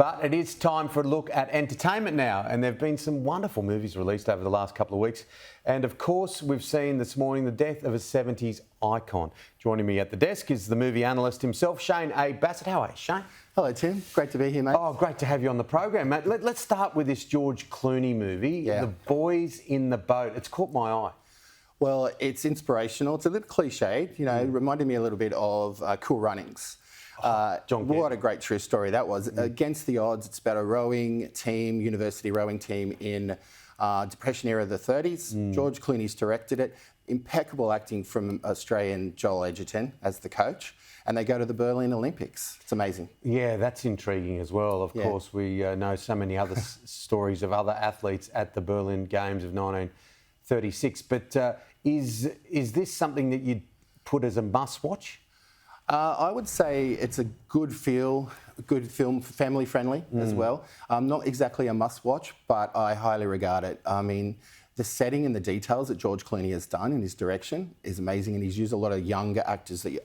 But it is time for a look at entertainment now, and there have been some wonderful movies released over the last couple of weeks. And of course, we've seen this morning the death of a 70s icon. Joining me at the desk is the movie analyst himself, Shane Bassett. How are you, Shane? Hello, Tim. Great to be here, mate. Oh, great to have you on the program, mate. Let's start with this George Clooney movie, The Boys in the Boat. It's caught my eye. Well, it's inspirational. It's a little cliched, you know, it reminded me a little bit of Cool Runnings. What a great true story that was. Against the odds, it's about a rowing team, university rowing team in Depression era of the 30s. George Clooney's directed it. Impeccable acting from Australian Joel Edgerton as the coach. And they go to the Berlin Olympics. It's amazing. Yeah, that's intriguing as well. Of course, we know so many other stories of other athletes at the Berlin Games of 1936. But is this something that you'd put as a must-watch? I would say it's a good film, family friendly as well. Not exactly a must watch, but I highly regard it. I mean, the setting and the details that George Clooney has done in his direction is amazing, and he's used a lot of younger actors that you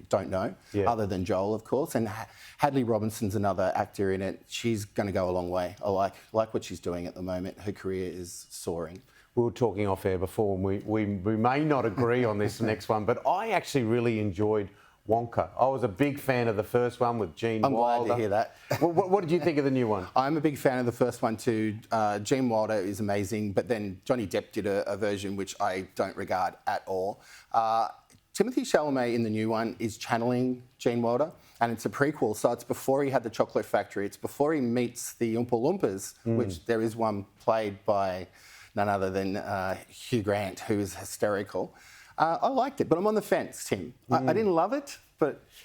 don't know, other than Joel, of course. And Hadley Robinson's another actor in it. She's going to go a long way. I like what she's doing at the moment. Her career is soaring. We were talking off air before, and we may not agree on this next one, but I actually really enjoyed Wonka. I was a big fan of the first one with Gene Wilder. I'm glad to hear that. What did you think of the new one? I'm a big fan of the first one too. Gene Wilder is amazing, but then Johnny Depp did a version which I don't regard at all. Timothy Chalamet in the new one is channeling Gene Wilder, and it's a prequel, so it's before he had the chocolate factory. It's before he meets the Oompa Loompas, which there is one played by none other than Hugh Grant, who is hysterical. I liked it, but I'm on the fence, Tim. I didn't love it,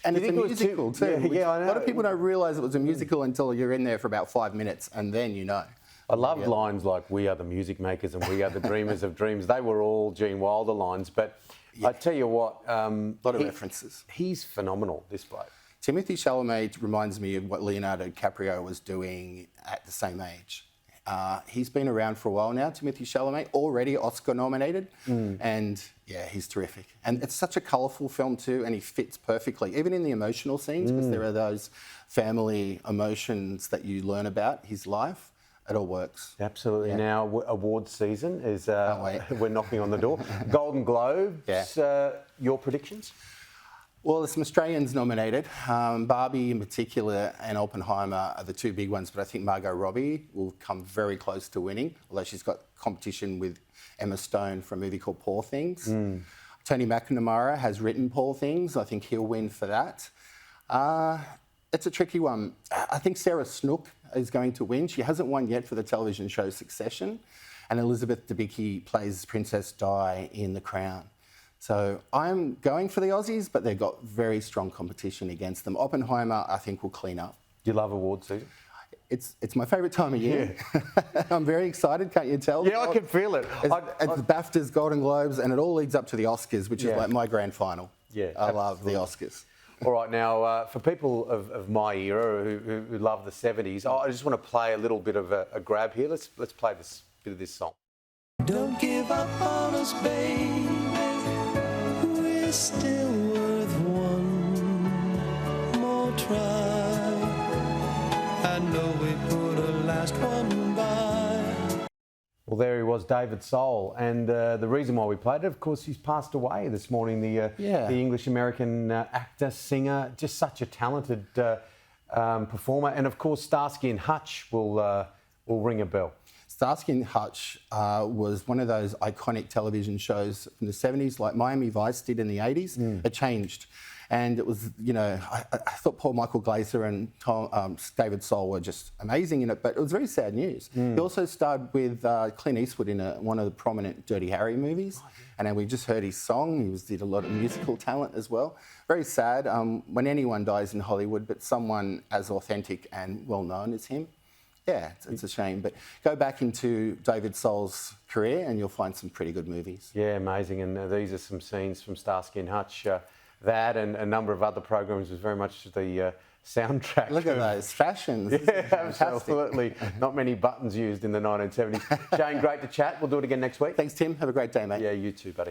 and it's a musical too. I know. A lot of people don't realise it was a musical until you're in there for about 5 minutes, and then you know. I loved lines like "We are the music makers" and "We are the dreamers of dreams." They were all Gene Wilder lines, but I tell you what, a lot of references. He's phenomenal, this bloke. Timothy Chalamet reminds me of what Leonardo DiCaprio was doing at the same age. He's been around for a while now, Timothy Chalamet, already Oscar nominated, and yeah, he's terrific. And it's such a colourful film too, and he fits perfectly, even in the emotional scenes, because there are those family emotions that you learn about his life. It all works. Absolutely. Yeah. Now, awards season is, we're knocking on the door. Golden Globes, your predictions? Well, there's some Australians nominated. Barbie in particular and Oppenheimer are the two big ones, but I think Margot Robbie will come very close to winning, although she's got competition with Emma Stone for a movie called Poor Things. Tony McNamara has written Poor Things. I think he'll win for that. It's a tricky one. I think Sarah Snook is going to win. She hasn't won yet for the television show Succession, and Elizabeth Debicki plays Princess Di in The Crown. So I'm going for the Aussies, but they've got very strong competition against them. Oppenheimer, I think, will clean up. Do you love awards season? It's my favourite time of year. I'm very excited, can't you tell? Yeah, I can feel it. It's the BAFTAs, Golden Globes, and it all leads up to the Oscars, which is like my grand final. Yeah, I love the Oscars. All right, now, for people of my era who love the 70s, I just want to play a little bit of a grab here. Let's play this bit of this song. Don't give up on us, baby. We're still worth one more try. I know we put a last one by. Well, there he was, David Soul, and the reason why we played it, of course, he's passed away this morning. The English-American actor, singer, just such a talented performer, and of course, Starsky and Hutch will ring a bell. Starsky and Hutch was one of those iconic television shows from the 70s, like Miami Vice did in the 80s. It changed. And it was, you know, I thought Paul Michael Glaser and David Soul were just amazing in it, but it was very sad news. He also starred with Clint Eastwood in one of the prominent Dirty Harry movies. And then we just heard his song. He did a lot of musical talent as well. Very sad when anyone dies in Hollywood, but someone as authentic and well-known as him. Yeah, it's a shame. But go back into David Soul's career and you'll find some pretty good movies. Yeah, amazing. And these are some scenes from Starsky and Hutch. That and a number of other programs was very much the soundtrack. Look at those fashions. Yeah, absolutely. Not many buttons used in the 1970s. Shane, great to chat. We'll do it again next week. Thanks, Tim. Have a great day, mate. Yeah, you too, buddy.